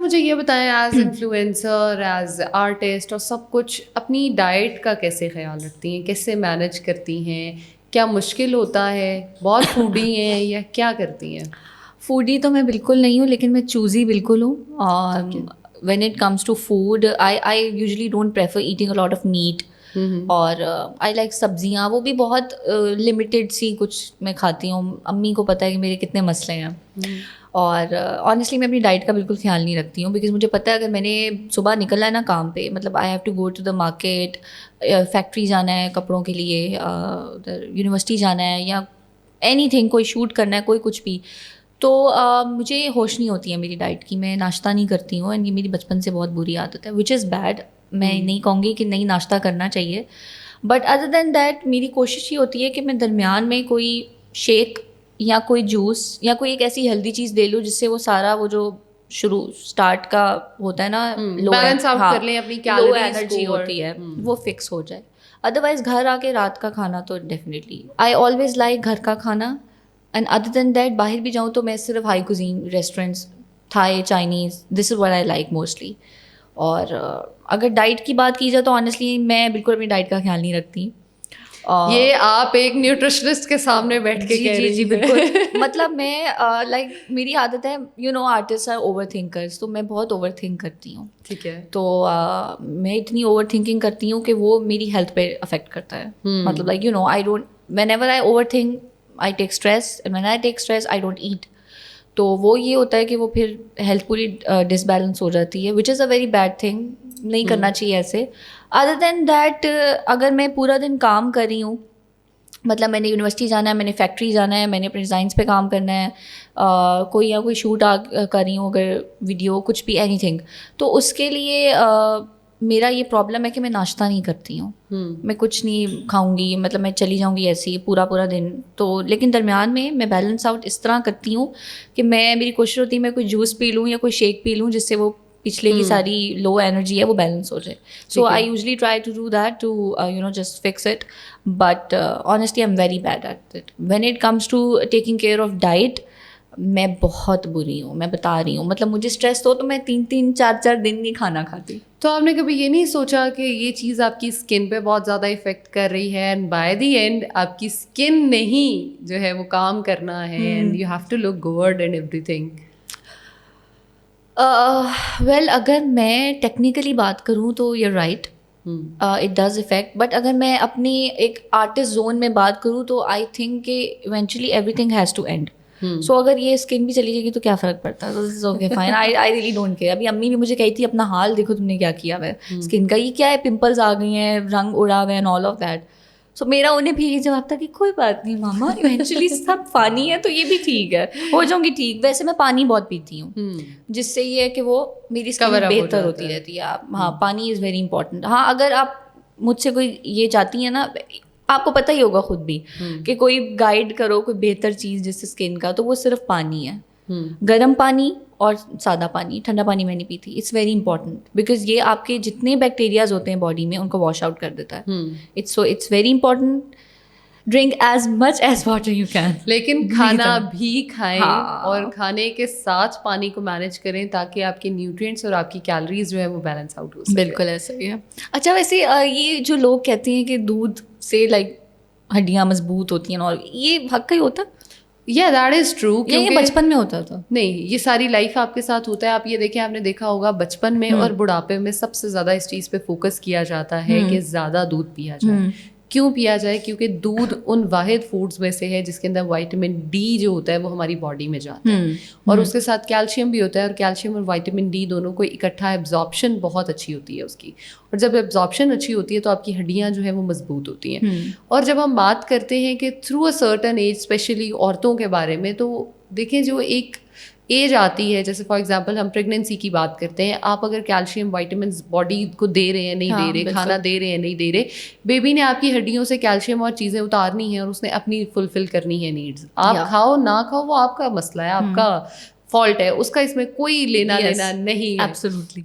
مجھے یہ بتائیں ایز انفلوئنسر ایز آرٹسٹ اور سب کچھ اپنی ڈائٹ کا کیسے خیال رکھتی ہیں, کیسے مینیج کرتی ہیں, کیا مشکل ہوتا ہے, بہت فوڈی ہیں یا کیا کرتی ہیں؟ فوڈی تو میں بالکل نہیں ہوں, لیکن میں چوزی بالکل ہوں. When it comes to food I usually don't prefer eating a lot of meat, اور آئی لائک سبزیاں, وہ بھی بہت لمیٹیڈ سی کچھ میں کھاتی ہوں. امی کو پتہ ہے کہ میرے کتنے مسئلے ہیں, اور آنیسٹلی میں اپنی ڈائٹ کا بالکل خیال نہیں رکھتی ہوں, بیکاز مجھے پتہ ہے اگر میں نے صبح نکلنا ہے نا کام پہ, مطلب I have to go to the market, factory جانا ہے کپڑوں کے لیے, یونیورسٹی جانا ہے, یا اینی تھنگ, کوئی شوٹ کرنا ہے, کوئی کچھ بھی, تو مجھے ہوش نہیں ہوتی ہے میری ڈائٹ کی. میں ناشتہ نہیں کرتی ہوں, اینڈ یہ میری بچپن سے بہت بری عادت ہے, وچ از بیڈ. میں نہیں کہوں گی کہ نہیں ناشتہ کرنا چاہیے, بٹ ادر دین دیٹ میری کوشش یہ ہوتی ہے کہ میں درمیان میں کوئی شیک یا کوئی جوس یا کوئی ایک ایسی ہیلدی چیز لے لوں جس سے وہ سارا وہ جو شروع اسٹارٹ کا ہوتا ہے نا, لو انرجی ہوتی ہے, وہ فکس ہو جائے. ادروائز گھر آ کے رات کا کھانا تو ڈیفینیٹلی آئی آلویز لائک گھر کا کھانا. اینڈ ادر دین دیٹ باہر بھی جاؤں تو میں صرف high cuisine restaurants, Thai, Chinese, this is what I like mostly. اور اگر ڈائٹ کی بات کی جائے تو آنیسٹلی میں بالکل اپنی ڈائٹ کا خیال نہیں رکھتی. یہ آپ ایک نیوٹریشنسٹ کے سامنے بیٹھ کے کہہ رہی ہیں. جی بالکل. مطلب میں لائک میری عادت ہے, you know artist are overthinkers, تو میں بہت اوور تھنک کرتی ہوں. ٹھیک ہے. تو میں اتنی اوور تھنکنگ کرتی ہوں کہ وہ میری ہیلتھ پہ افیکٹ کرتا ہے. مطلب like you know I don't, whenever I overthink I take stress, and when I take stress I don't eat. تو وہ یہ ہوتا ہے کہ وہ پھر ہیلتھ پوری ڈس بیلنس ہو جاتی ہے, وچ از اے ویری بیڈ تھنگ. نہیں کرنا چاہیے ایسے. ادر دین دیٹ اگر میں پورا دن کام کر رہی ہوں, مطلب میں نے یونیورسٹی جانا ہے, میں نے فیکٹری جانا ہے, میں نے اپنے ڈیزائنس پہ کام کرنا ہے, کوئی یا کوئی شوٹ کر رہی ہوں اگر ویڈیو کچھ بھی اینی تھنگ, تو اس کے لیے میرا یہ پرابلم ہے کہ میں ناشتہ نہیں کرتی ہوں. میں کچھ نہیں کھاؤں گی, مطلب میں چلی جاؤں گی ایسے ہی پورا دن. تو لیکن درمیان میں بیلنس آؤٹ اس طرح کرتی ہوں کہ میری کوشش ہوتی ہے میں کوئی جوس پی لوں یا کوئی شیک پی لوں جس سے وہ پچھلے کی ساری لو انرجی ہے وہ بیلنس ہو جائے. So I usually try to do that to you know just fix it, but honestly I am very bad at it. When it comes to taking care of diet میں بہت بری ہوں, میں بتا رہی ہوں. مطلب مجھے اسٹریس ہو تو میں 3 4 دن نہیں کھانا کھاتی. تو آپ نے کبھی یہ نہیں سوچا کہ یہ چیز آپ کی اسکن پہ بہت زیادہ افیکٹ کر رہی ہے, اینڈ بائی دی اینڈ آپ کی اسکن نے ہی جو ہے وہ کام کرنا ہے, and you have to look good and every thing? Well اگر میں ٹیکنیکلی بات کروں تو you right, it does affect. But اگر میں اپنی ایک آرٹسٹ زون میں بات کروں تو آئی تھنک کہ eventually everything has to end. So اگر یہ اسکن بھی چلی جائے گی تو کیا فرق پڑتا ہے, okay fine, I really don't care. ابھی امی بھی مجھے کہی تھی اپنا حال دیکھو تم نے کیا کیا ہے اسکن کا, یہ کیا ہے, پمپلز آ گئی ہیں, رنگ اڑا ہوا ہے, اینڈ آل آف دیٹ. سو میرا انہیں بھی یہی جواب تھا کہ کوئی بات نہیں ماما, ایونچولی سب پانی ہے تو یہ بھی ٹھیک ہے, ہو جاؤں گی ٹھیک. ویسے میں پانی بہت پیتی ہوں, جس سے یہ ہے کہ وہ میری اسکن بہتر ہوتی رہتی ہے. ہاں, پانی از ویری امپورٹنٹ. ہاں, اگر آپ مجھ سے کوئی یہ چاہتی ہیں نا, آپ کو پتہ ہی ہوگا خود بھی کہ کوئی گائیڈ کرو کوئی بہتر چیز جس سے اسکن کا, تو وہ صرف پانی ہے. گرم پانی اور سادہ پانی, ٹھنڈا پانی میں نہیں پیتی. اٹس ویری امپورٹنٹ بیکاز یہ آپ کے جتنے بیکٹیریاز ہوتے ہیں باڈی میں ان کو واش آؤٹ کر دیتا ہے. It's very important. Drink as much as water you can, لیکن کھانا بھی کھائیں اور کھانے کے ساتھ پانی کو مینیج کریں تاکہ آپ کے نیوٹرینٹس اور آپ کی کیلریز جو ہے وہ بیلنس آؤٹ ہو سکے. بالکل ایسا ہی ہے. اچھا ویسے یہ جو لوگ کہتے ہیں کہ دودھ سے لائک ہڈیاں مضبوط ہوتی ہیں, اور یہ حق ہی ہوتا ہے؟ Yeah, that is true. یہ بچپن میں ہوتا تھا. نہیں, یہ ساری لائف آپ کے ساتھ ہوتا ہے. آپ یہ دیکھیں, آپ نے دیکھا ہوگا بچپن میں اور بڑھاپے میں سب سے زیادہ اس چیز پہ فوکس کیا جاتا ہے کہ زیادہ دودھ پیا جائے. کیوں پیا جائے؟ کیونکہ دودھ ان واحد فوڈز میں سے ہے جس کے اندر وائٹامن ڈی جو ہوتا ہے وہ ہماری باڈی میں جاتا ہے, اور اس کے ساتھ کیلشیم بھی ہوتا ہے, اور کیلشیم اور وائٹامن ڈی دونوں کو اکٹھا ایبزارپشن بہت اچھی ہوتی ہے اس کی, اور جب ایبزارپشن اچھی ہوتی ہے تو آپ کی ہڈیاں جو ہیں وہ مضبوط ہوتی ہیں. اور جب ہم بات کرتے ہیں کہ through a certain age, especially عورتوں کے بارے میں, تو دیکھیں جو ایک ایج آتی ہے, جیسے فار ایگزامپل ہم پریگنینسی کی بات کرتے ہیں, آپ اگر کیلشیم وائٹامنس باڈی کو دے رہے ہیں نہیں دے رہے, کھانا دے رہے ہیں نہیں دے رہے, بیبی نے آپ کی ہڈیوں سے کیلشیم اور چیزیں اتارنی ہیں اور اس نے اپنی فلفل کرنی ہے نیڈز. آپ کھاؤ نہ کھاؤ وہ آپ کا مسئلہ ہے, آپ کا فالٹ ہے, اس کا اس میں کوئی لینا دینا نہیں ہے. ایبسلیوٹلی.